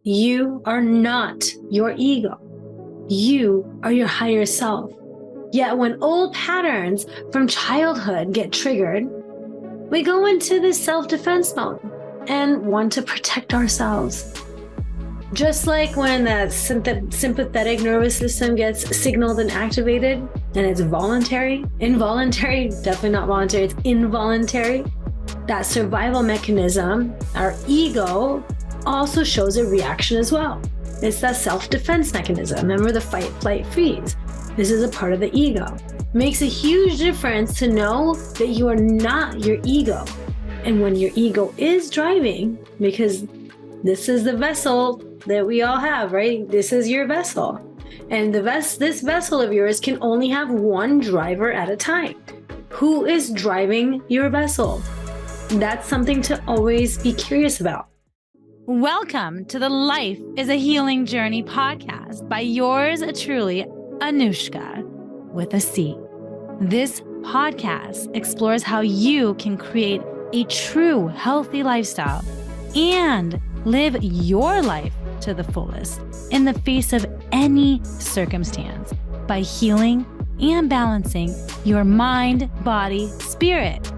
You are not your ego. You are your higher self. Yet when old patterns from childhood get triggered, we go into this self-defense mode and want to protect ourselves. Just like when that sympathetic nervous system gets signaled and activated, and it's voluntary, involuntary, definitely not voluntary, it's involuntary. That survival mechanism, our ego, also shows a reaction as well. It's that self-defense mechanism. Remember the fight, flight, freeze. This is a part of the ego. It makes a huge difference to know that you are not your ego. And when your ego is driving, because this is the vessel that we all have, right? This is your vessel. And this vessel of yours can only have one driver at a time. Who is driving your vessel? That's something to always be curious about. Welcome to the Life is a Healing Journey podcast by yours truly, Anuschka, with a C. This podcast explores how you can create a true healthy lifestyle and live your life to the fullest in the face of any circumstance by healing and balancing your mind, body, spirit.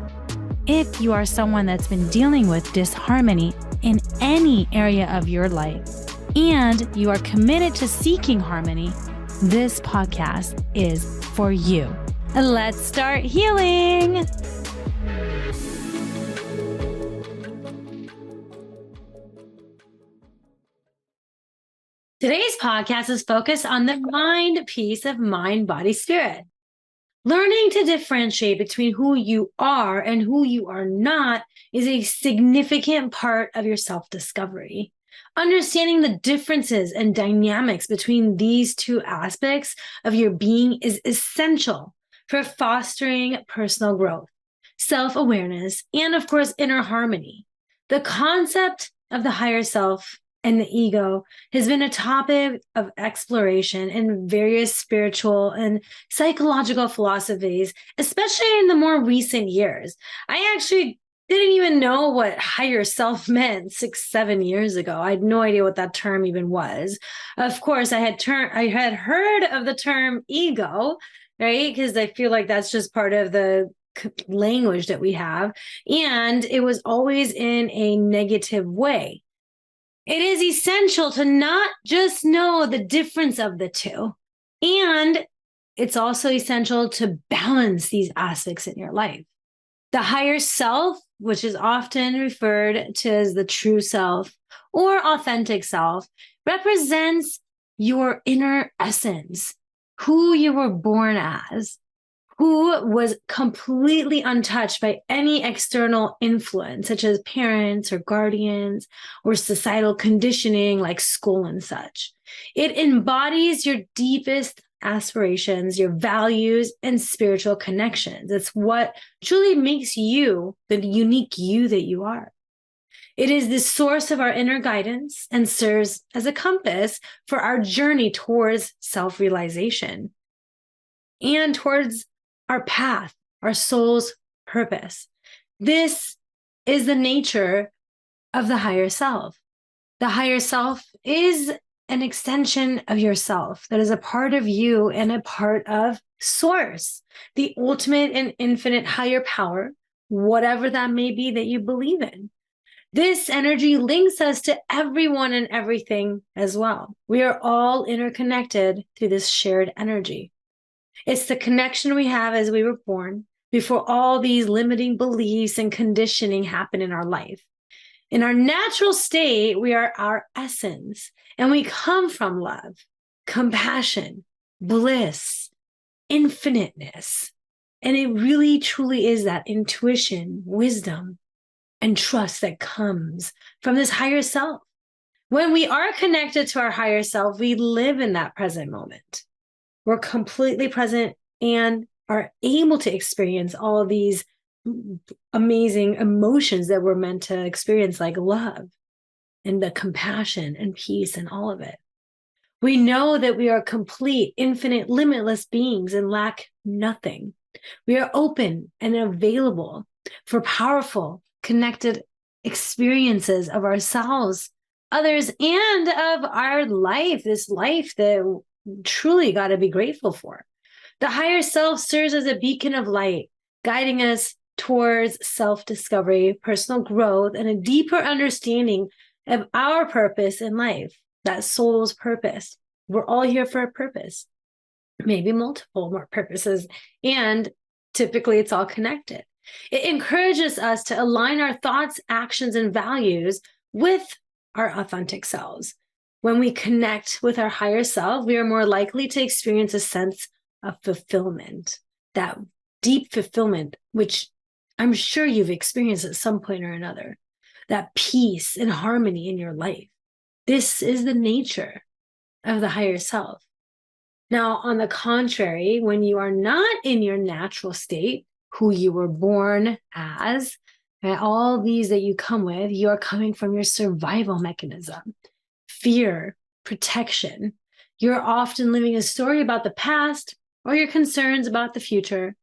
If you are someone that's been dealing with disharmony in any area of your life and you are committed to seeking harmony, this podcast is for you. Let's start healing. Today's podcast is focused on the mind piece of mind, body, spirit. Learning to differentiate between who you are and who you are not is a significant part of your self-discovery. Understanding the differences and dynamics between these two aspects of your being is essential for fostering personal growth, self-awareness, and of course, inner harmony. The concept of the higher self and the ego has been a topic of exploration in various spiritual and psychological philosophies, especially in the more recent years. I actually didn't even know what higher self meant 6-7 years ago. I had no idea what that term even was. Of course, I had heard of the term ego, right? Because I feel like that's just part of the language that we have. And it was always in a negative way. It is essential to not just know the difference of the two. And it's also essential to balance these aspects in your life. The higher self, which is often referred to as the true self or authentic self, represents your inner essence, who you were born as, who was completely untouched by any external influence, such as parents or guardians or societal conditioning like school and such. It embodies your deepest aspirations, your values, and spiritual connections. It's what truly makes you the unique you that you are. It is the source of our inner guidance and serves as a compass for our journey towards self-realization and towards our path, our soul's purpose. This is the nature of the higher self. The higher self is an extension of yourself that is a part of you and a part of source, the ultimate and infinite higher power, whatever that may be that you believe in. This energy links us to everyone and everything as well. We are all interconnected through this shared energy. It's the connection we have as we were born before all these limiting beliefs and conditioning happen in our life. In our natural state, we are our essence, and we come from love, compassion, bliss, infiniteness. And it really, truly is that intuition, wisdom, and trust that comes from this higher self. When we are connected to our higher self, we live in that present moment. We're completely present and are able to experience all of these amazing emotions that we're meant to experience, like love and the compassion and peace and all of it. We know that we are complete, infinite, limitless beings and lack nothing. We are open and available for powerful, connected experiences of ourselves, others, and of our life, this life that truly got to be grateful for. The higher self serves as a beacon of light, guiding us towards self-discovery, personal growth, and a deeper understanding of our purpose in life, that soul's purpose. We're all here for a purpose, maybe multiple more purposes, and typically it's all connected. It encourages us to align our thoughts, actions, and values with our authentic selves. When we connect with our higher self, we are more likely to experience a sense of fulfillment, that deep fulfillment, which I'm sure you've experienced at some point or another, that peace and harmony in your life. This is the nature of the higher self. Now, on the contrary, when you are not in your natural state, who you were born as, and all these that you come with, you are coming from your survival mechanism, fear, protection. You're often living a story about the past or your concerns about the future.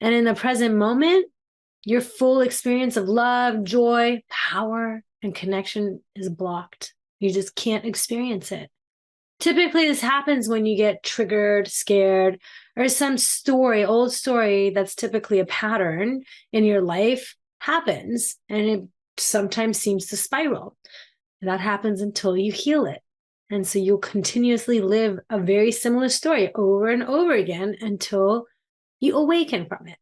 And in the present moment, your full experience of love, joy, power, and connection is blocked. You just can't experience it. Typically, this happens when you get triggered, scared, or some story, old story that's typically a pattern in your life happens, and it sometimes seems to spiral. That happens until you heal it. And so you'll continuously live a very similar story over and over again until you awaken from it.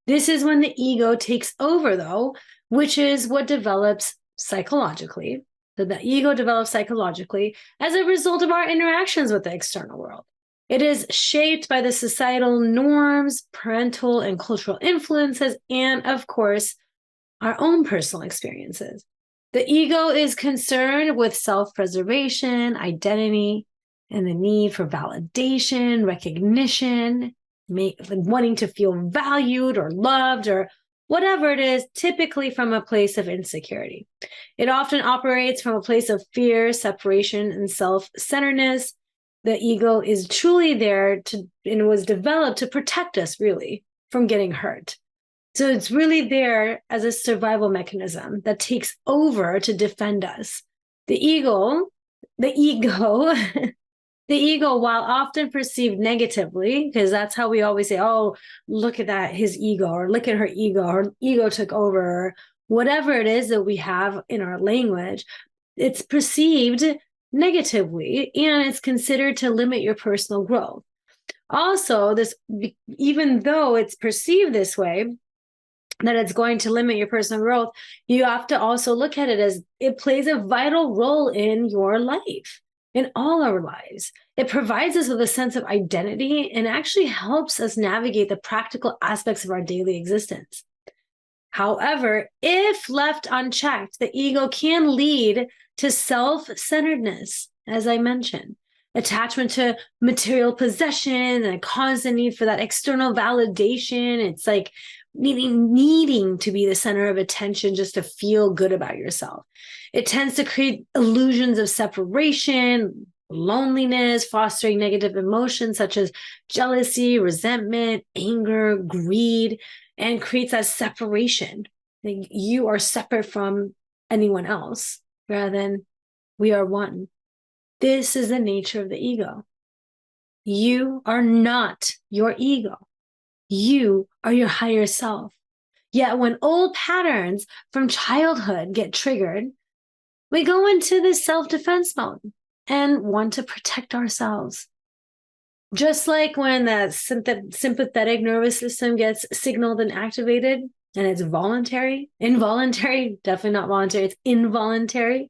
This is when the ego takes over, though, which is what develops psychologically. So the ego develops psychologically as a result of our interactions with the external world. It is shaped by the societal norms, parental and cultural influences, and of course, our own personal experiences. The ego is concerned with self-preservation, identity, and the need for validation, recognition, wanting to feel valued or loved or whatever it is, typically from a place of insecurity. It often operates from a place of fear, separation, and self-centeredness. The ego is truly there and was developed to protect us, really, from getting hurt. So it's really there as a survival mechanism that takes over to defend us. The ego, while often perceived negatively, because that's how we always say, oh, look at that, his ego, or look at her ego took over, or whatever it is that we have in our language, it's perceived negatively, and it's considered to limit your personal growth. Also, even though it's perceived this way, that it's going to limit your personal growth, you have to also look at it as it plays a vital role in your life, in all our lives. It provides us with a sense of identity and actually helps us navigate the practical aspects of our daily existence. However, if left unchecked, the ego can lead to self-centeredness, as I mentioned, attachment to material possession and a constant need for that external validation. It's like needing to be the center of attention just to feel good about yourself. It tends to create illusions of separation, loneliness, fostering negative emotions such as jealousy, resentment, anger, greed, and creates that separation. You are separate from anyone else rather than we are one. This is the nature of the ego. You are not your ego. You are your higher self. Yet when old patterns from childhood get triggered, we go into this self-defense mode and want to protect ourselves. Just like when the sympathetic nervous system gets signaled and activated, and it's involuntary, definitely not voluntary, it's involuntary.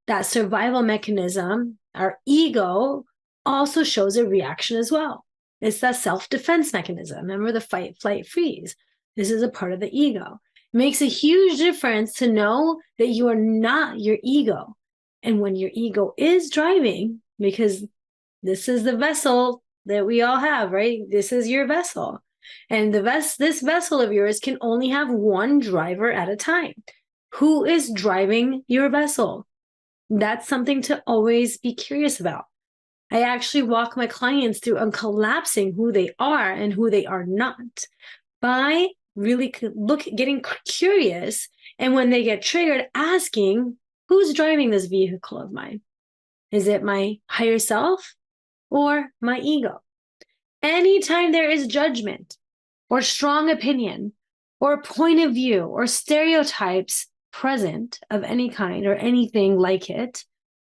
That survival mechanism, our ego, also shows a reaction as well. It's that self-defense mechanism. Remember the fight, flight, freeze. This is a part of the ego. It makes a huge difference to know that you are not your ego. And when your ego is driving, because this is the vessel that we all have, right? This is your vessel. And this vessel of yours can only have one driver at a time. Who is driving your vessel? That's something to always be curious about. I actually walk my clients through collapsing who they are and who they are not by really getting curious. And when they get triggered, asking, Who's driving this vehicle of mine? Is it my higher self or my ego? Anytime there is judgment or strong opinion or point of view or stereotypes present of any kind or anything like it,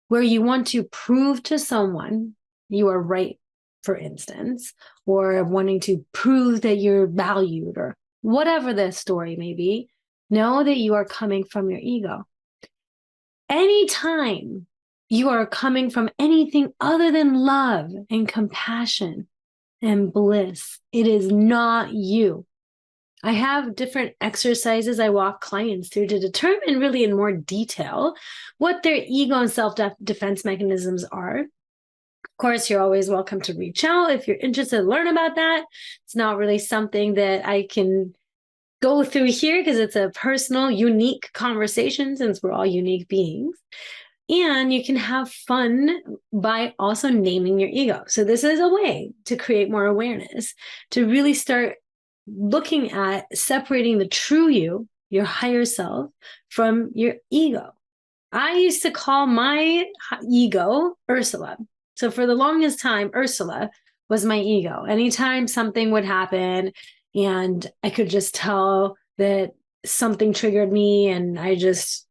where you want to prove to someone you are right, for instance, or wanting to prove that you're valued or whatever the story may be, know that you are coming from your ego. Anytime you are coming from anything other than love and compassion and bliss, it is not you. I have different exercises I walk clients through to determine really in more detail what their ego and self-defense mechanisms are. Of course, you're always welcome to reach out if you're interested to learn about that. It's not really something that I can go through here because it's a personal, unique conversation since we're all unique beings. And you can have fun by also naming your ego. So this is a way to create more awareness, to really start looking at separating the true you, your higher self, from your ego. I used to call my ego Ursula. So for the longest time, Ursula was my ego. Anytime something would happen and I could just tell that something triggered me, and I just,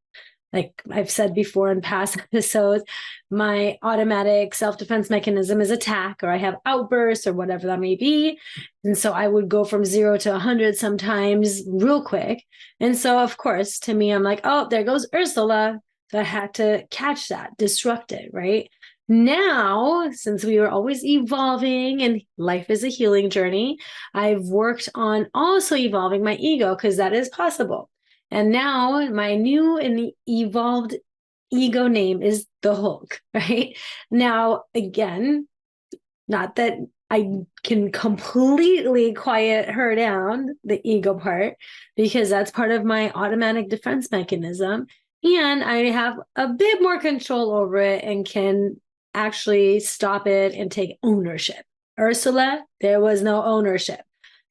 like I've said before in past episodes, my automatic self-defense mechanism is attack, or I have outbursts or whatever that may be. And so I would go from 0 to 100 sometimes real quick. And so, of course, to me, I'm like, oh, there goes Ursula. So I had to catch that, disrupt it, right? Now, since we are always evolving and life is a healing journey, I've worked on also evolving my ego because that is possible. And now my new and evolved ego name is the Hulk, right? Now, again, not that I can completely quiet her down, the ego part, because that's part of my automatic defense mechanism. And I have a bit more control over it and can actually stop it and take ownership. Ursula, there was no ownership,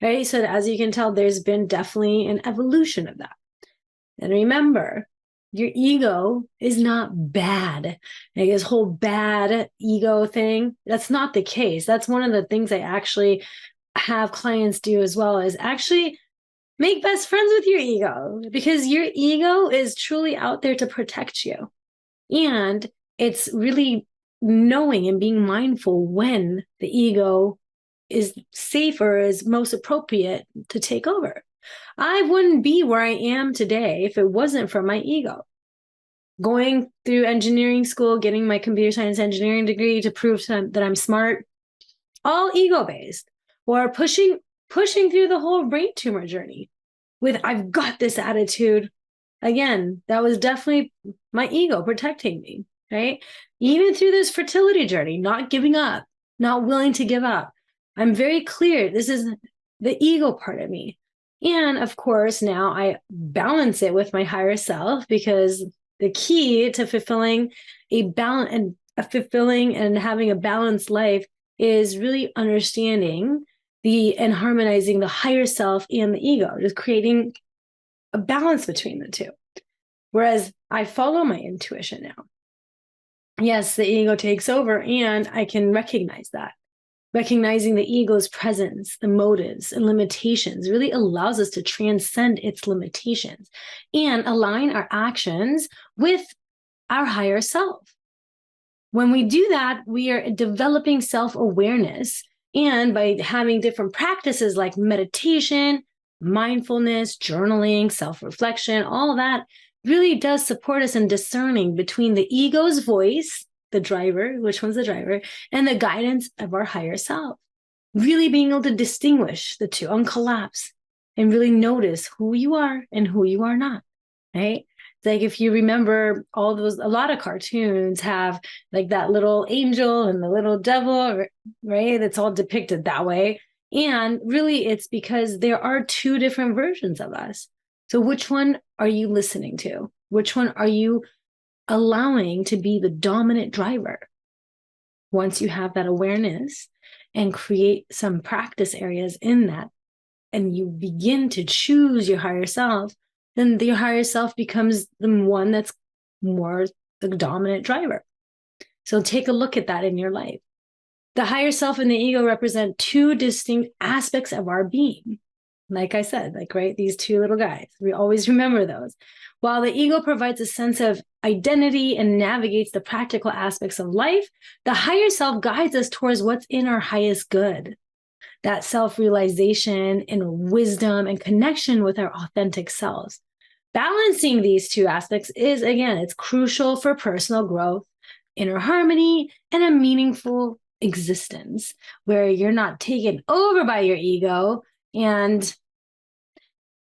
right? So as you can tell, there's been definitely an evolution of that. And remember, your ego is not bad. Like this whole bad ego thing, that's not the case. That's one of the things I actually have clients do as well, is actually make best friends with your ego, because your ego is truly out there to protect you. And it's really knowing and being mindful when the ego is safe or is most appropriate to take over. I wouldn't be where I am today if it wasn't for my ego. Going through engineering school, getting my computer science engineering degree to prove that I'm smart, all ego-based, or pushing through the whole brain tumor journey with I've got this attitude. Again, that was definitely my ego protecting me, right? Even through this fertility journey, not giving up, not willing to give up. I'm very clear this is the ego part of me. And of course, now I balance it with my higher self, because the key to fulfilling and having a balanced life is really understanding and harmonizing the higher self and the ego, just creating a balance between the two. Whereas I follow my intuition now. Yes, the ego takes over, and I can recognize that. Recognizing the ego's presence, the motives, and limitations really allows us to transcend its limitations and align our actions with our higher self. When we do that, we are developing self-awareness, and by having different practices like meditation, mindfulness, journaling, self-reflection, all that really does support us in discerning between the ego's voice, the driver, which one's the driver, and the guidance of our higher self. Really being able to distinguish the two, uncollapse, and really notice who you are and who you are not, right? It's like if you remember a lot of cartoons have like that little angel and the little devil, right? It's all depicted that way. And really it's because there are two different versions of us. So which one are you listening to? Which one are you allowing to be the dominant driver? Once you have that awareness and create some practice areas in that, and you begin to choose your higher self, then your higher self becomes the one that's more the dominant driver. So take a look at that in your life. The higher self and the ego represent two distinct aspects of our being. Like I said, right, these two little guys, we always remember those. While the ego provides a sense of identity and navigates the practical aspects of life, the higher self guides us towards what's in our highest good. That self-realization and wisdom and connection with our authentic selves. Balancing these two aspects is, again, it's crucial for personal growth, inner harmony, and a meaningful existence where you're not taken over by your ego. And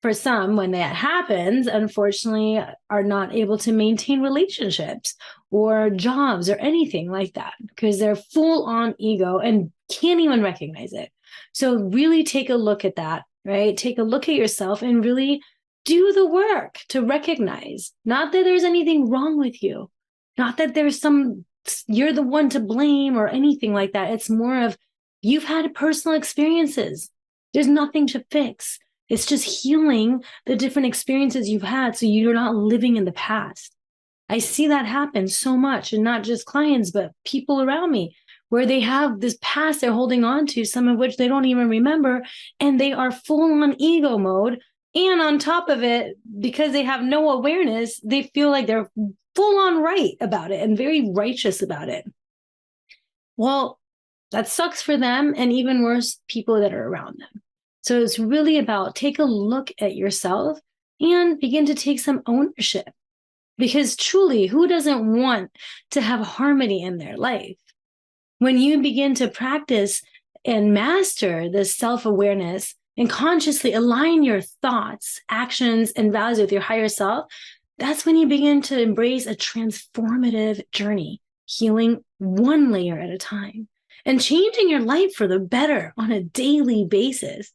for some, when that happens, unfortunately, are not able to maintain relationships or jobs or anything like that because they're full on ego and can't even recognize it. So really take a look at that, right? Take a look at yourself and really do the work to recognize, not that there's anything wrong with you, not that you're the one to blame or anything like that. It's more of you've had personal experiences. There's nothing to fix. It's just healing the different experiences you've had so you're not living in the past. I see that happen so much, and not just clients, but people around me, where they have this past they're holding on to, some of which they don't even remember, and they are full on ego mode. And on top of it, because they have no awareness, they feel like they're full on right about it and very righteous about it. Well, that sucks for them, and even worse, people that are around them. So it's really about take a look at yourself and begin to take some ownership. Because truly, who doesn't want to have harmony in their life? When you begin to practice and master this self-awareness and consciously align your thoughts, actions, and values with your higher self, that's when you begin to embrace a transformative journey, healing one layer at a time and changing your life for the better on a daily basis.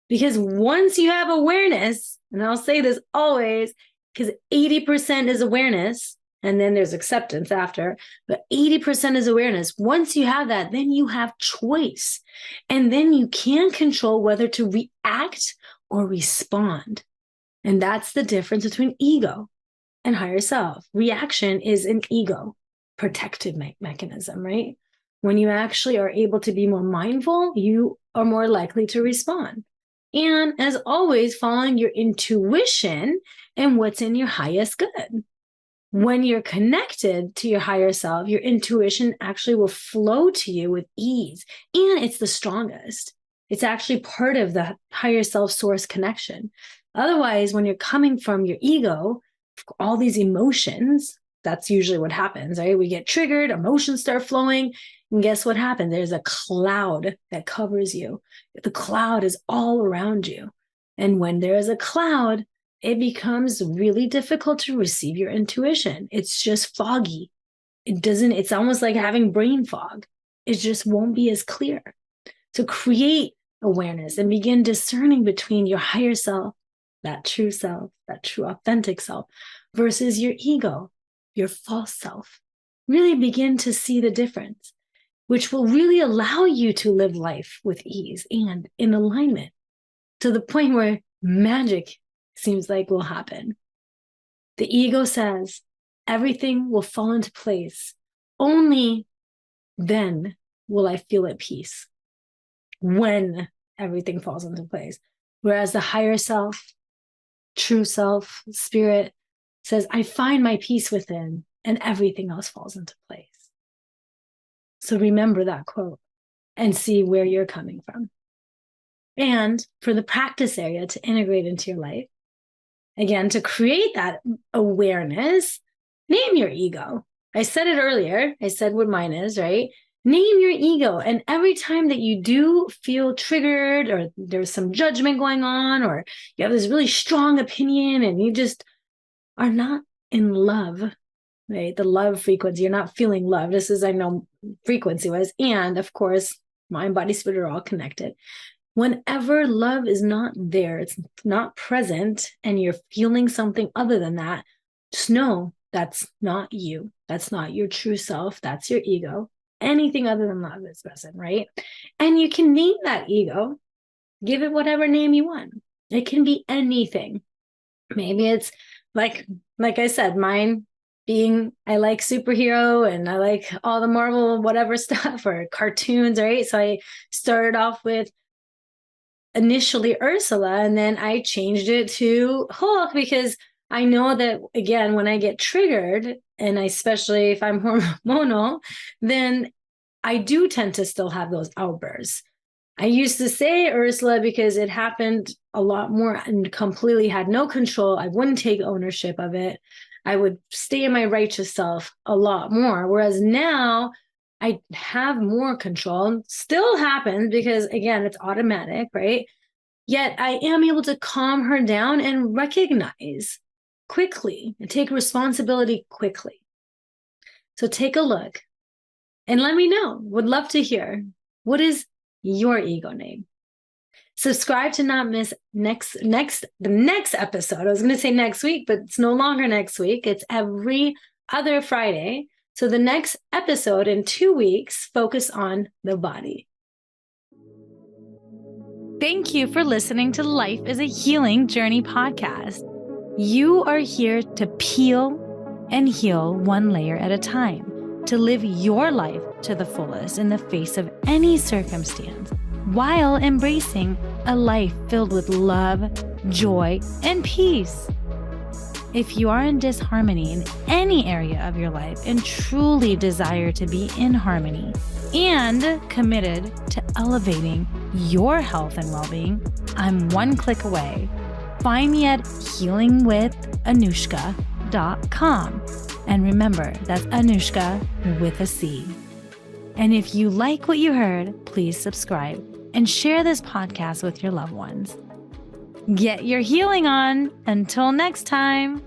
Because once you have awareness, and I'll say this always, because 80% is awareness, and then there's acceptance after, but 80% is awareness. Once you have that, then you have choice. And then you can control whether to react or respond. And that's the difference between ego and higher self. Reaction is an ego protective mechanism, right? When you actually are able to be more mindful, you are more likely to respond. And as always, following your intuition and what's in your highest good. When you're connected to your higher self, your intuition actually will flow to you with ease. And it's the strongest. It's actually part of the higher self source connection. Otherwise, when you're coming from your ego, all these emotions, that's usually what happens, right? We get triggered, emotions start flowing. And guess what happens? There's a cloud that covers you. The cloud is all around you. And when there is a cloud, it becomes really difficult to receive your intuition. It's just foggy. It's almost like having brain fog. It just won't be as clear. So create awareness and begin discerning between your higher self, that true authentic self, versus your ego, your false self. Really begin to see the difference, which will really allow you to live life with ease and in alignment to the point where magic seems like will happen. The ego says everything will fall into place. Only then will I feel at peace, when everything falls into place. Whereas the higher self, true self, spirit says, I find my peace within and everything else falls into place. So remember that quote and see where you're coming from. And for the practice area to integrate into your life, again, to create that awareness, name your ego. I said it earlier. I said what mine is, right? Name your ego. And every time that you do feel triggered or there's some judgment going on or you have this really strong opinion and you just are not in love, right? The love frequency, you're not feeling love. This is, I know, frequency-wise. And of course, mind, body, spirit are all connected. Whenever love is not there, it's not present, and you're feeling something other than that, just know that's not you. That's not your true self. That's your ego. Anything other than love is present, right? And you can name that ego. Give it whatever name you want. It can be anything. Maybe it's like I said, mine I like superhero and I like all the Marvel, whatever stuff or cartoons, right? So I started off with initially Ursula, and then I changed it to Hulk because I know that, again, when I get triggered, and especially if I'm hormonal, then I do tend to still have those outbursts. I used to say Ursula because it happened a lot more and completely had no control. I wouldn't take ownership of it. I would stay in my righteous self a lot more. Whereas now I have more control. Still happens because, again, it's automatic, right? Yet I am able to calm her down and recognize quickly and take responsibility quickly. So take a look and let me know. Would love to hear, what is your ego name? Subscribe to not miss the next episode. I was going to say next week, but it's no longer next week. It's every other Friday. So the next episode in 2 weeks, focus on the body. Thank you for listening to Life is a Healing Journey podcast. You are here to peel and heal one layer at a time, to live your life to the fullest in the face of any circumstance, while embracing a life filled with love, joy, and peace. If you are in disharmony in any area of your life and truly desire to be in harmony and committed to elevating your health and well-being, I'm one click away. Find me at healingwithanuschka.com. And remember, that's Anuschka with a C. And if you like what you heard, please subscribe and share this podcast with your loved ones. Get your healing on. Until next time.